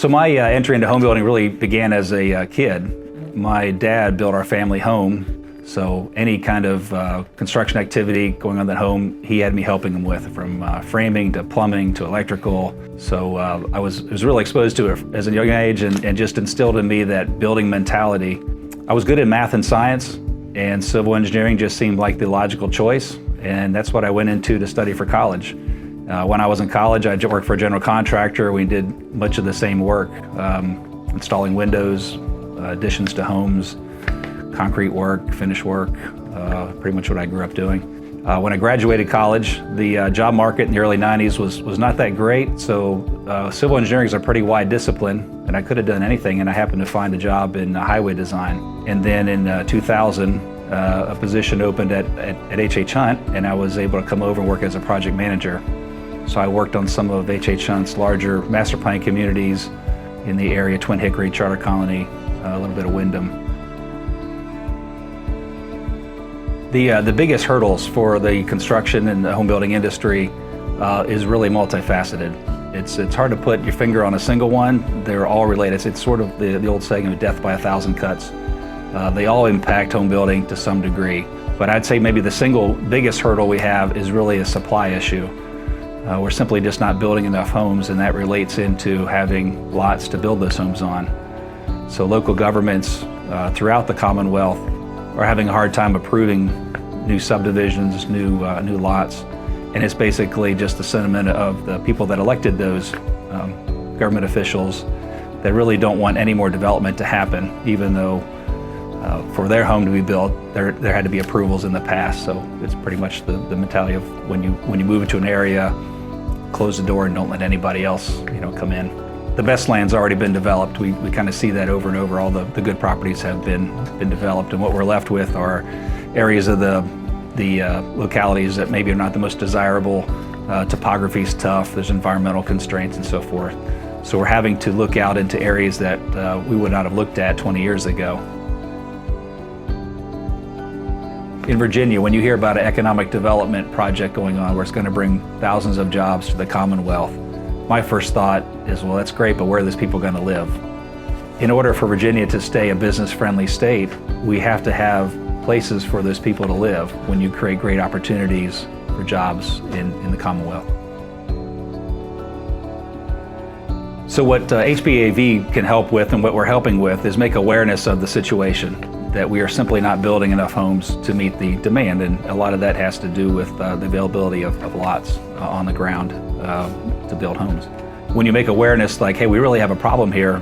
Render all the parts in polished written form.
So my entry into home building really began as a kid. My dad built our family home, so any kind of construction activity going on in that home, he had me helping him with, from framing to plumbing to electrical. So I was really exposed to it as a young age, and just instilled in me that building mentality. I was good at math and science, and civil engineering just seemed like the logical choice, and that's what I went into to study for college. When I was in college, I worked for a general contractor. We did much of the same work, installing windows, additions to homes, concrete work, finish work, pretty much what I grew up doing. When I graduated college, the job market in the early 90s was not that great, so civil engineering is a pretty wide discipline, and I could have done anything, and I happened to find a job in highway design. And then in 2000, a position opened at HHHunt, and I was able to come over and work as a project manager. So I worked on some of HHHunt's larger master plan communities in the area, Twin Hickory, Charter Colony, a little bit of Wyndham. The biggest hurdles for the construction and the home building industry is really multifaceted. It's hard to put your finger on a single one. They're all related. It's sort of the old saying of death by a thousand cuts. They all impact home building to some degree. But I'd say maybe the single biggest hurdle we have is really a supply issue. We're simply just not building enough homes, and that relates into having lots to build those homes on. So local governments throughout the Commonwealth are having a hard time approving new subdivisions, new lots, and it's basically just the sentiment of the people that elected those government officials that really don't want any more development to happen, even though for their home to be built, there had to be approvals in the past. So it's pretty much the mentality of when you move into an area, close the door and don't let anybody else come in. The best land's already been developed. We kind of see that over and over. All the good properties have been developed, and what we're left with are areas of the localities that maybe are not the most desirable. Topography's tough, there's environmental constraints and so forth. So we're having to look out into areas that we would not have looked at 20 years ago. In Virginia, when you hear about an economic development project going on where it's going to bring thousands of jobs to the Commonwealth, my first thought is, well, that's great, but where are those people going to live? In order for Virginia to stay a business-friendly state, we have to have places for those people to live when you create great opportunities for jobs in the Commonwealth. So what HBAV can help with, and what we're helping with, is make awareness of the situation, that we are simply not building enough homes to meet the demand, and a lot of that has to do with the availability of lots on the ground to build homes. When you make awareness like, hey, we really have a problem here,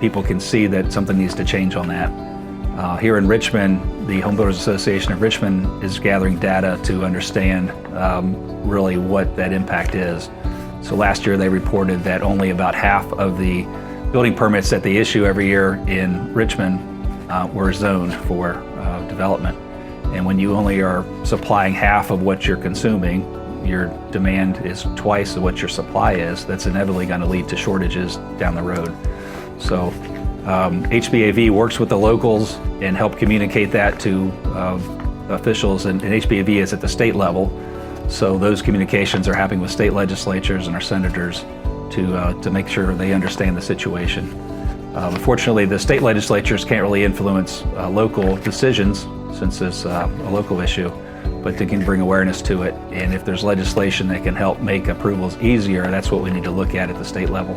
people can see that something needs to change on that. Here in Richmond, the Home Builders Association of Richmond is gathering data to understand really what that impact is. So last year they reported that only about half of the building permits that they issue every year in Richmond were zoned for development. And when you only are supplying half of what you're consuming, your demand is twice of what your supply is. That's inevitably going to lead to shortages down the road. So HBAV works with the locals and help communicate that to officials, and HBAV is at the state level. So those communications are happening with state legislatures and our senators to make sure they understand the situation. Unfortunately, the state legislatures can't really influence local decisions since it's a local issue, but they can bring awareness to it. And if there's legislation that can help make approvals easier, that's what we need to look at the state level.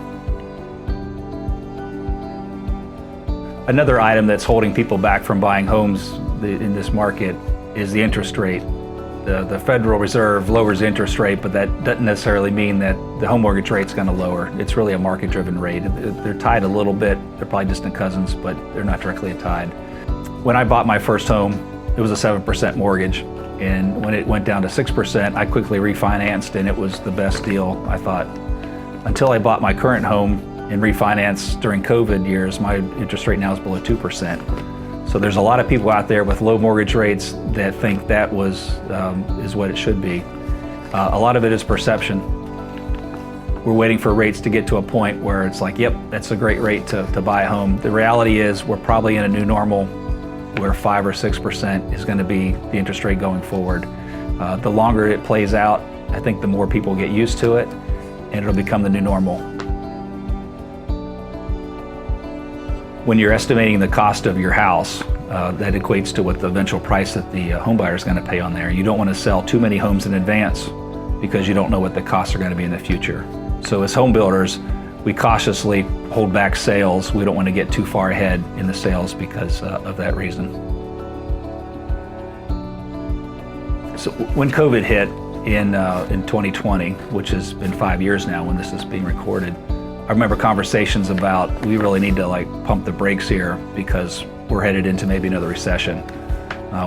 Another item that's holding people back from buying homes in this market is the interest rate. The Federal Reserve lowers the interest rate, but that doesn't necessarily mean that the home mortgage rate's going to lower. It's really a market-driven rate. They're tied a little bit. They're probably distant cousins, but they're not directly tied. When I bought my first home, it was a 7% mortgage, and when it went down to 6%, I quickly refinanced, and it was the best deal, I thought. Until I bought my current home and refinanced during COVID years, my interest rate now is below 2%. So there's a lot of people out there with low mortgage rates that think that is what it should be. A lot of it is perception. We're waiting for rates to get to a point where it's like, yep, that's a great rate to buy a home. The reality is we're probably in a new normal where 5 or 6% is going to be the interest rate going forward. The longer it plays out, I think the more people get used to it, and it'll become the new normal. When you're estimating the cost of your house, that equates to what the eventual price that the home buyer is going to pay on there. You don't want to sell too many homes in advance because you don't know what the costs are going to be in the future. So as home builders, we cautiously hold back sales. We don't want to get too far ahead in the sales because of that reason. So when COVID hit in 2020, which has been 5 years now when this is being recorded, I remember conversations about we really need to pump the brakes here because we're headed into maybe another recession.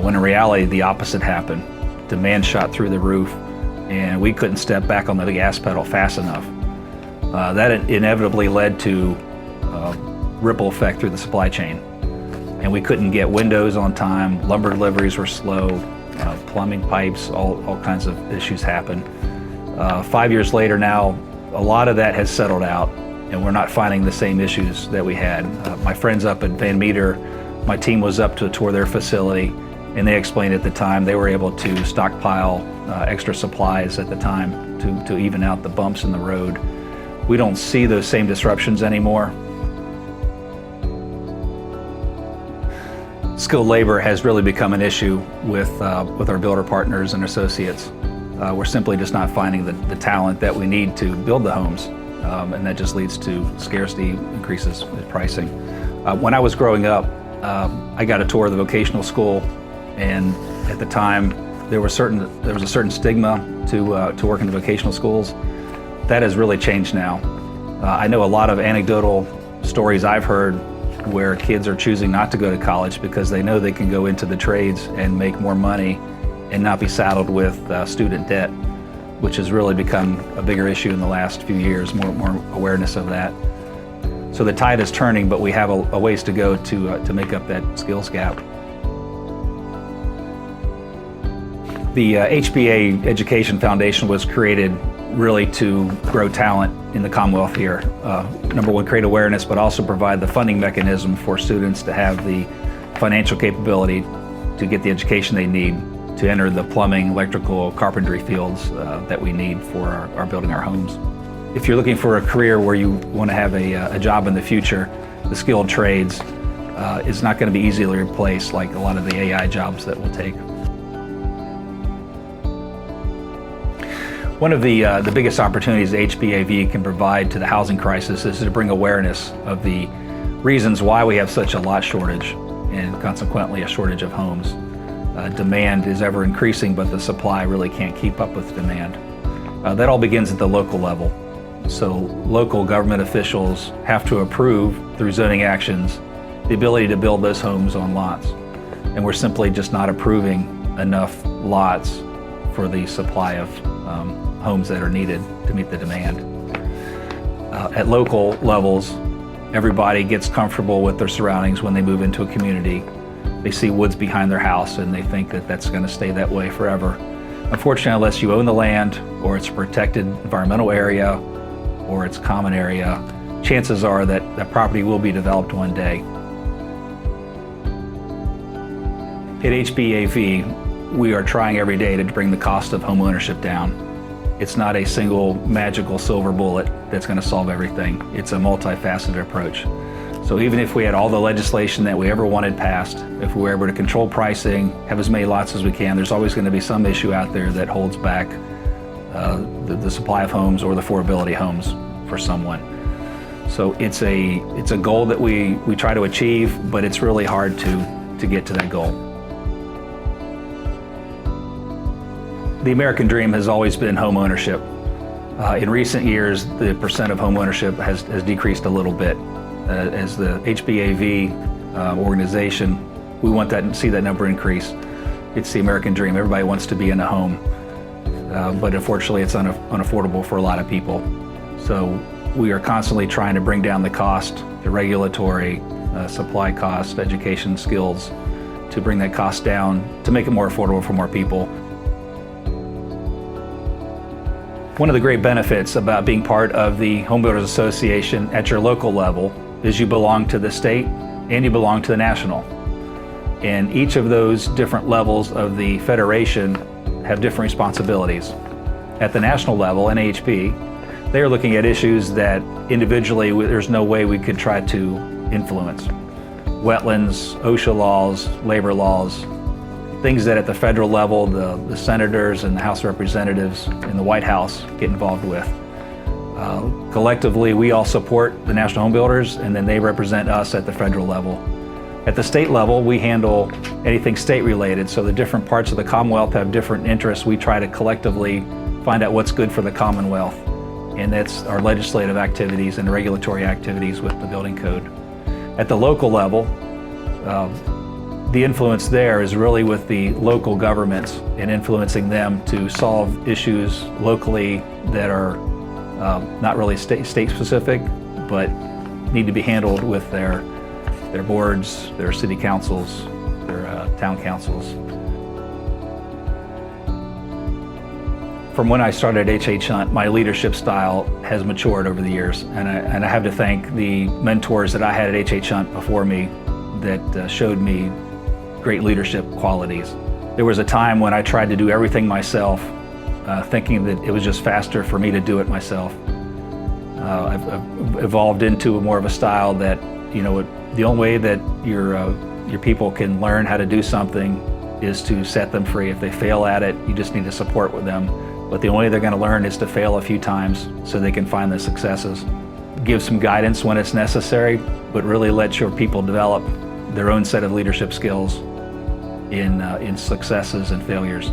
When in reality, the opposite happened. Demand shot through the roof and we couldn't step back on the gas pedal fast enough. That inevitably led to ripple effect through the supply chain. And we couldn't get windows on time, lumber deliveries were slow, plumbing pipes, all kinds of issues happened. 5 years later now, a lot of that has settled out and we're not finding the same issues that we had. My friends up at Van Meter, my team was up to tour their facility and they explained at the time they were able to stockpile extra supplies at the time to even out the bumps in the road. We don't see those same disruptions anymore. Skilled labor has really become an issue with our builder partners and associates. We're simply just not finding the talent that we need to build the homes, and that just leads to scarcity, increases in pricing. When I was growing up, I got a tour of the vocational school, and at the time there was a certain stigma to work in the vocational schools. That has really changed now. I know a lot of anecdotal stories I've heard where kids are choosing not to go to college because they know they can go into the trades and make more money and not be saddled with student debt, which has really become a bigger issue in the last few years, more awareness of that. So the tide is turning, but we have a ways to go to make up that skills gap. The HBA Education Foundation was created really to grow talent in the Commonwealth here. Number one, create awareness, but also provide the funding mechanism for students to have the financial capability to get the education they need to enter the plumbing, electrical, carpentry fields that we need for our building our homes. If you're looking for a career where you want to have a job in the future, the skilled trades is not going to be easily replaced like a lot of the AI jobs that we'll take. One of the biggest opportunities HBAV can provide to the housing crisis is to bring awareness of the reasons why we have such a lot shortage and consequently a shortage of homes. Demand is ever increasing, but the supply really can't keep up with demand. That all begins at the local level. So local government officials have to approve through zoning actions the ability to build those homes on lots. And we're simply just not approving enough lots for the supply of homes that are needed to meet the demand. At local levels, everybody gets comfortable with their surroundings when they move into a community. They see woods behind their house and they think that that's going to stay that way forever. Unfortunately, unless you own the land or it's a protected environmental area or it's common area, chances are that that property will be developed one day. At HBAV, we are trying every day to bring the cost of home ownership down. It's not a single magical silver bullet that's going to solve everything. It's a multifaceted approach. So even if we had all the legislation that we ever wanted passed, if we were able to control pricing, have as many lots as we can, there's always going to be some issue out there that holds back the supply of homes or the affordability homes for someone. So it's a goal that we try to achieve, but it's really hard to get to that goal. The American dream has always been home ownership. In recent years, the percent of home ownership has decreased a little bit. As the HBAV organization, we want that and see that number increase. It's the American dream. Everybody wants to be in a home, but unfortunately it's unaffordable for a lot of people. So we are constantly trying to bring down the cost, the regulatory, supply cost, education, skills, to bring that cost down, to make it more affordable for more people. One of the great benefits about being part of the Home Builders Association at your local level is you belong to the state and you belong to the national. And each of those different levels of the federation have different responsibilities. At the national level, NAHB, they are looking at issues that individually there's no way we could try to influence. wetlands, OSHA laws, labor laws, things that at the federal level, the senators and the House of Representatives and the White House get involved with. Collectively, we all support the national home builders, and then they represent us at the federal level. At the state level, we handle anything state related, so the different parts of the Commonwealth have different interests. We try to collectively find out what's good for the Commonwealth, and that's our legislative activities and regulatory activities with the building code. At the local level, the influence there is really with the local governments and influencing them to solve issues locally that are not really state specific, but need to be handled with their boards, their city councils, their town councils. From when I started at HHHunt, my leadership style has matured over the years, and I have to thank the mentors that I had at HHHunt before me that showed me great leadership qualities. There was a time when I tried to do everything myself, thinking that it was just faster for me to do it myself. I've evolved into more of a style that, the only way that your people can learn how to do something is to set them free. If they fail at it, you just need to support with them. But the only way they're going to learn is to fail a few times so they can find the successes. Give some guidance when it's necessary, but really let your people develop their own set of leadership skills in successes and failures.